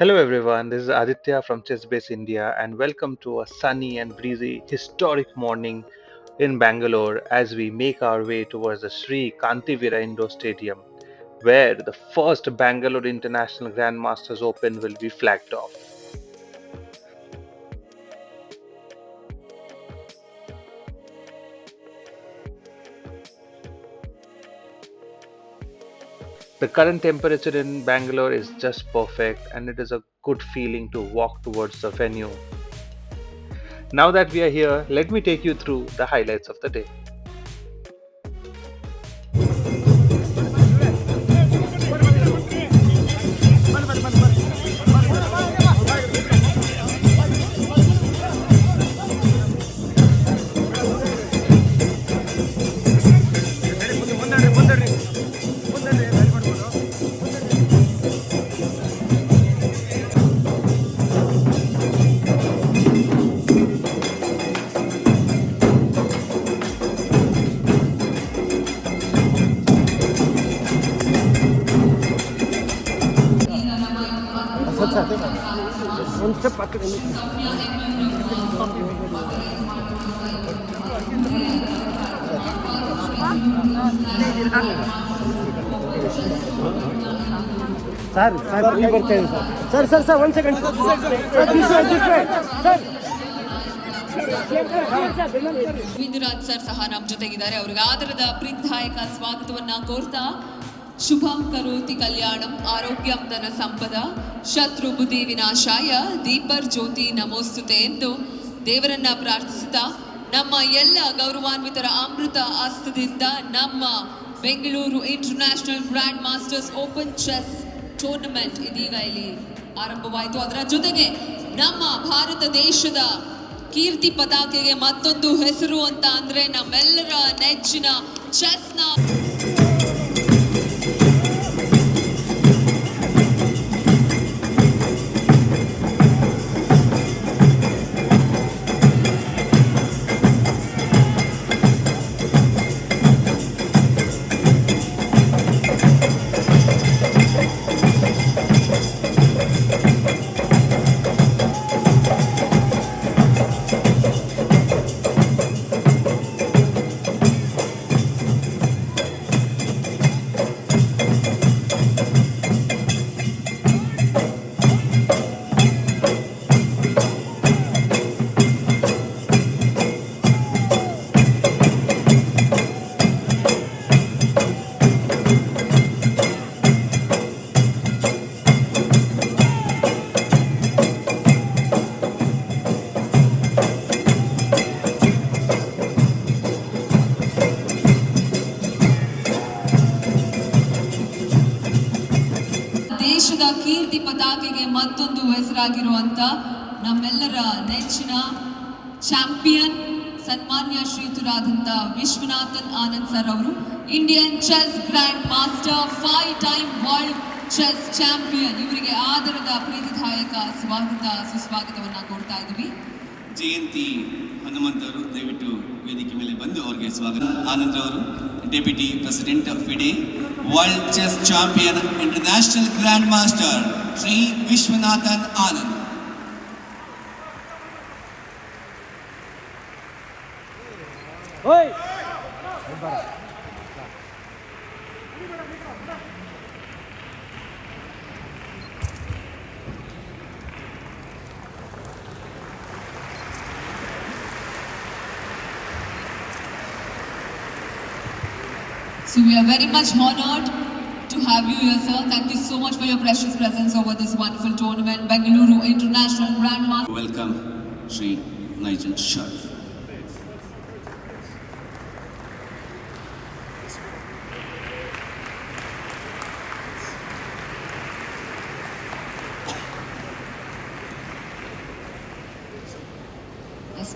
Hello everyone, this is Aditya from Chessbase India and welcome to a sunny and breezy historic morning in Bangalore as we make our way towards the Sri Kantivira Indoor Stadium where the first Bangalore International Grandmasters Open will be flagged off. The current temperature in Bangalore is just perfect and it is a good feeling to walk towards the venue. Now that we are here, let me take you through the highlights of the day. ಒಂದು step ಪಕ್ಕದ sir sir ಇಲ್ಲಿ ಬರ್ತಾ ಇದೆ sir sir sir ಒಂದು second sir Ravindranath sir ಸಹ ನಮ್ಮ ಜೊತೆಗಿದ್ದಾರೆ. ಅವ್ರಿಗೆ ಆದರದ ಪ್ರೀತಿದಾಯಕ ಸ್ವಾಗತವನ್ನ ಕೋರ್ತಾ ಶುಭಂ ಕರೋತಿ ಕಲ್ಯಾಣಂ ಆರೋಗ್ಯಂ ಧನ ಸಂಪದ ಶತ್ರು ಬುದ್ಧಿ ವಿನಾಶಾಯ ದೀಪರ್ ಜ್ಯೋತಿ ನಮೋಸ್ತುತೆ ಎಂದು ದೇವರನ್ನ ಪ್ರಾರ್ಥಿಸುತ್ತಾ ನಮ್ಮ ಎಲ್ಲ ಗೌರವಾನ್ವಿತರ ಅಮೃತ ಹಸ್ತದಿಂದ ನಮ್ಮ Bengaluru international grand masters open chess tournament ಇದೀಗ ಇಲ್ಲಿ ಆರಂಭವಾಯಿತು. ಅದರ ಜೊತೆಗೆ ನಮ್ಮ ಭಾರತ ದೇಶದ ಕೀರ್ತಿ ಪತಾಕೆಗೆ ಮತ್ತೊಂದು ಹೆಸರು ಅಂತ ಅಂದ್ರೆ ನಮ್ಮೆಲ್ಲರ ನೆಚ್ಚಿನ ಚೆಸ್ನ ದೇಶದ ಕೀರ್ತಿ ಪತಾಕೆಗೆ ಮತ್ತೊಂದು ಹೆಸರಾಗಿರುವಂತ ನಮ್ಮೆಲ್ಲರ ನೆಚ್ಚಿನ ಚಾಂಪಿಯನ್ ಸನ್ಮಾನ್ಯ ಶ್ರೀಯುತರಾದಂಥ ವಿಶ್ವನಾಥನ್ ಆನಂದ್ ಸರ್ ಅವರು Indian chess grand master 5 time world chess champion ಇವರಿಗೆ ಆದರದ ಪ್ರೀತಿದಾಯಕ ಸ್ವಾಗತ ಸುಸ್ವಾಗತವನ್ನ ಕೊಡ್ತಾ ಇದ್ದೀವಿ. ಜಯಂತಿ ಹನುಮಂತ್ ಅವರು ದಯವಿಟ್ಟು ವೇದಿಕೆ ಮೇಲೆ ಬಂದು ಅವರಿಗೆ ಸ್ವಾಗತ. ಆನಂದ್ ಅವರು deputy president of FIDE world chess champion international grand master Shri Viswanathan Anand. So we are very much honored to have you here, sir. Thank you so much for your precious presence over this wonderful tournament, Bengaluru International Grandmaster. Welcome, Sri Nigel Sharf.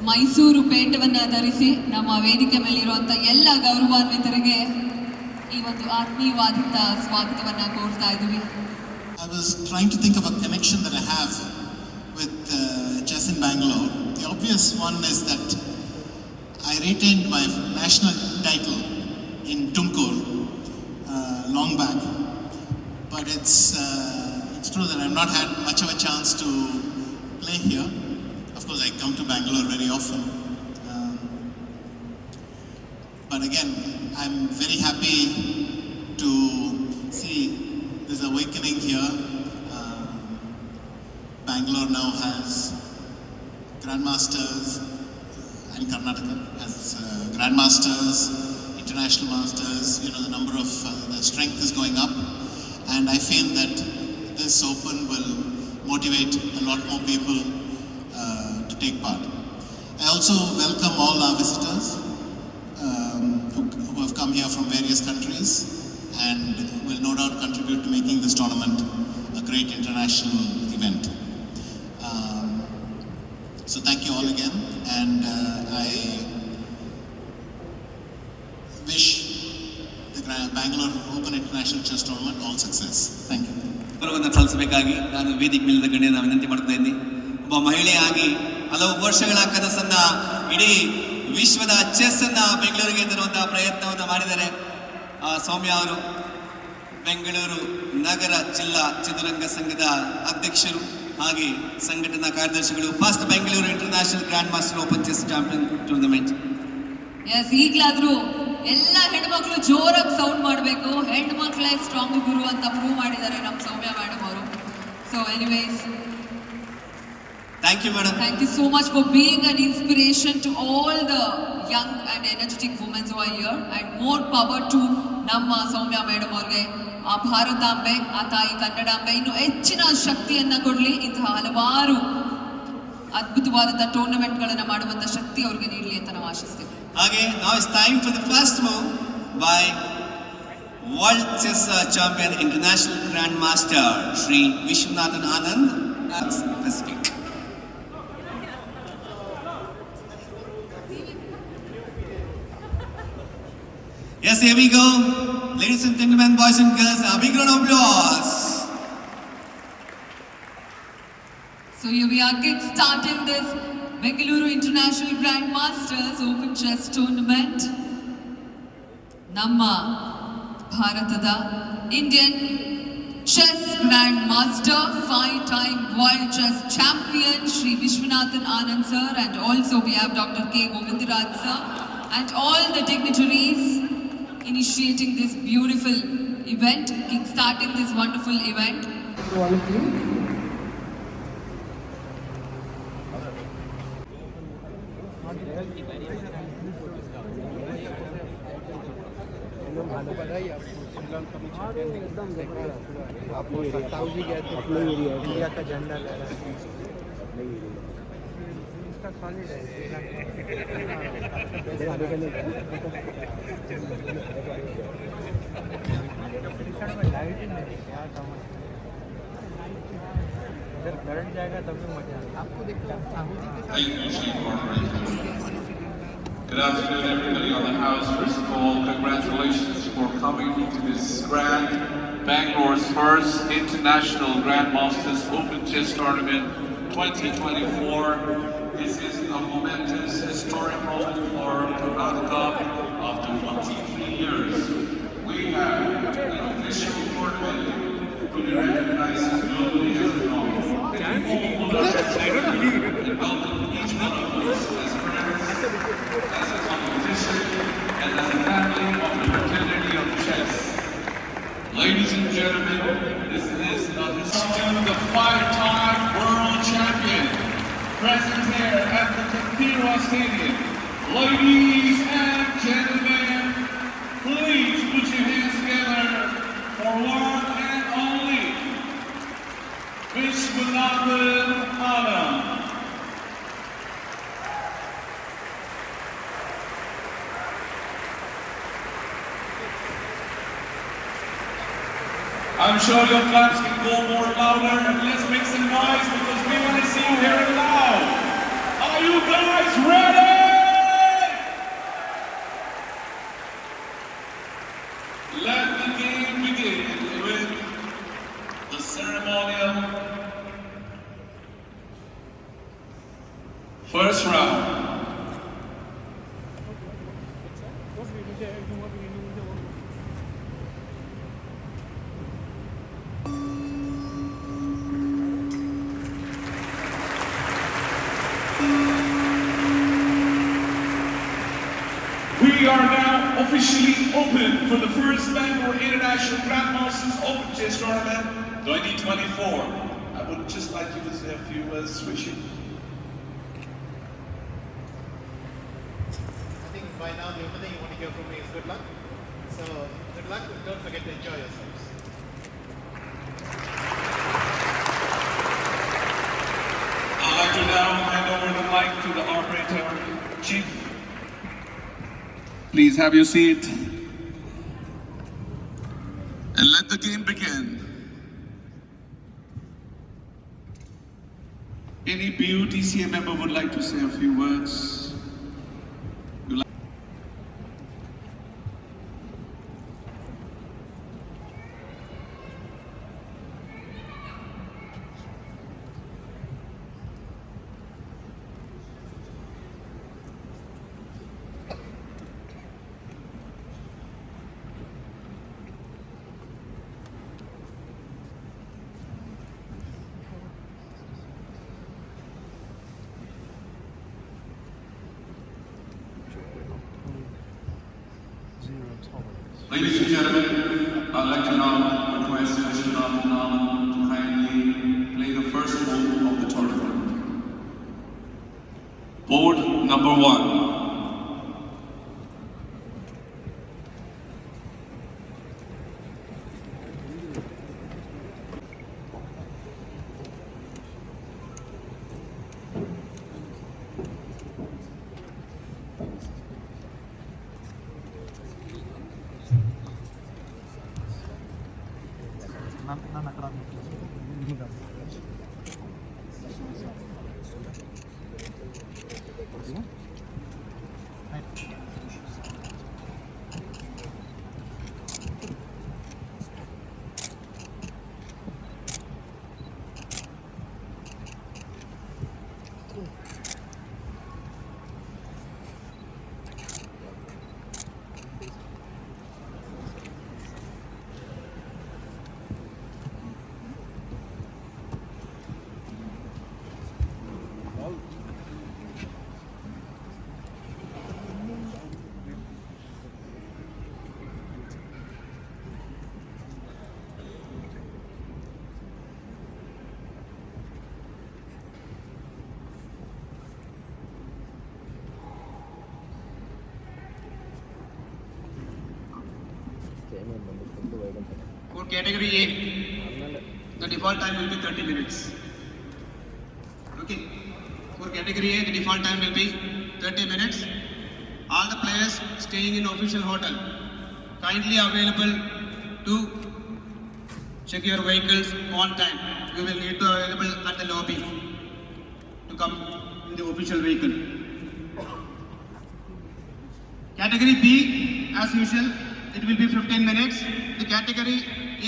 Mysuru ಪೇಟವನ್ನ ಧರಿಸಿ ನಮ್ಮ ವೇದಿಕೆ ಮೇಲಿರುವಂತ ಎಲ್ಲ ಗೌರವಾನ್ವಿತರಿಗೆ ಈ ಒಂದು ಆತ್ಮೀಯವಾದಂತ ಸ್ವಾಗತವನ್ನ ಕೋರ್ತಾ ಇದ್ದೀವಿ. I was trying to think of a connection that I have with chess in Bangalore. The obvious one is that I retained my national title in Tumkur long back, but it's it's true that I've not had much of a chance to play here. Of course, I come to Bangalore very often. But again, I'm very happy to see this awakening here. Bangalore now has Grandmasters, and Karnataka has Grandmasters, International Masters. You know, the number of the strength is going up, and I feel that this Open will motivate a lot more people to take part. I also welcome all our visitors who have come here from various countries and will no doubt contribute to making this tournament a great international event. So thank you all again, and I wish the Bangalore Open International Chess Tournament all success. Thank you. ಗೌರವವನ್ನು ಸಲ್ಲಿಸಬೇಕಾಗಿ ನಾನು ವೇದಿಕೆ ಮೇಲಿನ ಗಣ್ಯನ ವಿನಂತಿ ಮಾಡ್ತಾ ಇದ್ದೀನಿ. ಒಬ್ಬ ಮಹಿಳೆಯಾಗಿ ಹಲವು ವರ್ಷಗಳ ಕನಸನ್ನ ಇಡೀ ವಿಶ್ವದ ಚೆಸ್ ಅನ್ನ ಬೆಂಗಳೂರಿಗೆ ತರುವಂತಹ ಪ್ರಯತ್ನವನ್ನು ಮಾಡಿದ್ದಾರೆ ಸೌಮ್ಯ ಅವರು. ಬೆಂಗಳೂರು ನಗರ ಜಿಲ್ಲಾ ಚದುರಂಗ ಸಂಘದ ಅಧ್ಯಕ್ಷರು ಹಾಗೆ ಸಂಘಟನಾ ಕಾರ್ಯದರ್ಶಿಗಳು. First Bengaluru international grand master open chess champion tournament. Yes, ಈಗಲಾದ್ರೂ ಎಲ್ಲ ಹೆಣ್ಮಕ್ಳು ಜೋರಾಗಿ ಸೌಂಡ್ ಮಾಡಬೇಕು. ಹೆಣ್ಮಕ್ಳೇ ಸ್ಟ್ರಾಂಗ್ ಗುರು ಅಂತ ಪ್ರೂವ್ ಮಾಡಿದ್ದಾರೆ ನಮ್ಮ ಸೌಮ್ಯ ಮೇಡಮ್ ಅವರು. So anyways, thank you madam. thank you so much for being an inspiration to all the young and energetic women who are here, and more power to ನಮ್ಮ Soumya madam ಅವ್ರಿಗೆ. ಆ ಭಾರತಾಂಬೆ, ಆ ತಾಯಿ ಕನ್ನಡಾಂಬೆ ಇನ್ನು ಹೆಚ್ಚಿನ ಶಕ್ತಿಯನ್ನ ಕೊಡ್ಲಿ. ಇಂತಹ ಹಲವಾರು ಅದ್ಭುತವಾದಂತಹ ಟೂರ್ನಮೆಂಟ್ಗಳನ್ನ ಮಾಡುವಂತ ಶಕ್ತಿ ಅವ್ರಿಗೆ ನೀಡಲಿ ಅಂತ ನಾವು ಆಶಿಸ್ತೀವಿ. ಹಾಗೆ now it's time for the first move by World Chess Champion International Grand Master Shri Vishwanathan Anand Pacific. Yes, here we go. Ladies and gentlemen, boys and girls, a big round of applause. So here we are kick-starting this Bengaluru International Grand Masters Open Chess Tournament. ನಮ್ಮ ಭಾರತದ Indian Chess Grand Master, 5-time World Chess Champion Shri Vishwanathan Anand sir, and also we have Dr. K. Govindaraj sir, and all the dignitaries initiating this beautiful event, kick-starting this wonderful event. अपने area India का झंडा ले रहा है, इसका solid है। Light ही नहीं, क्या समझ इधर करंट जाएगा तभी मजा आपको देखता है। Good afternoon, everybody on the house. First of all, congratulations for coming to this grand Bangalore's first International Grandmasters Open Chess Tournament 2024. This is a momentous, historic moment for Karnataka. After 23 years, we have an official tournament to be recognized globally as a norm. I don't believe it. And welcome each one of us as friends, as a competition, and as a family of the fraternity of chess. Ladies and gentlemen, this is the 5-time world champion, present here at the Kapilwa Stadium. Ladies and gentlemen, please put your hands together for one and only Vishwanathan Anand. I'm sure your claps can go more louder, and let's make some noise because we want to see you here and loud. Are you guys ready? Let the game begin with the ceremonial first round. officially open for the first Bangalore International Grandmasters Open Chess Tournament 2024. I would just like you to say a few words, Rishi. I think by now the only thing you want to hear from me is good luck. So good luck, and don't forget to enjoy yourselves. I'd like to now hand over the mic to the operator, Chief. Please have your seat. And let the game begin. Any BUTCA member would like to say a few words? Ladies and gentlemen, I'd like to now request Mr. Raman to kindly play the first move of the tournament. Board number 1. ನಾನು ಅక్కడ For category A, the default time will be 30 minutes. Okay. For category A, the default time will be 30 minutes. All the players staying in official hotel, kindly available to check your vehicles on time. You will need to available at the lobby to come in the official vehicle. Category B, as usual, it will be 15 minutes. The category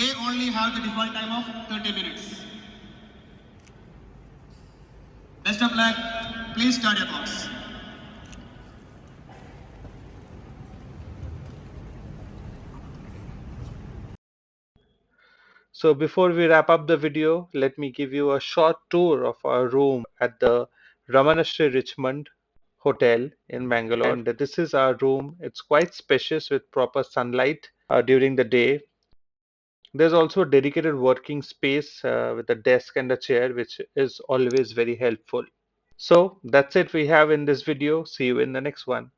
A only have the default time of 30 minutes. Best of luck. Please start your clocks. So before we wrap up the video, let me give you a short tour of our room at the Ramanashri Richmond Hotel in Bangalore. And this is our room. It's quite spacious with proper sunlight during the day. There's also a dedicated working space with a desk and a chair, which is always very helpful. So that's it we have in this video. See you in the next one.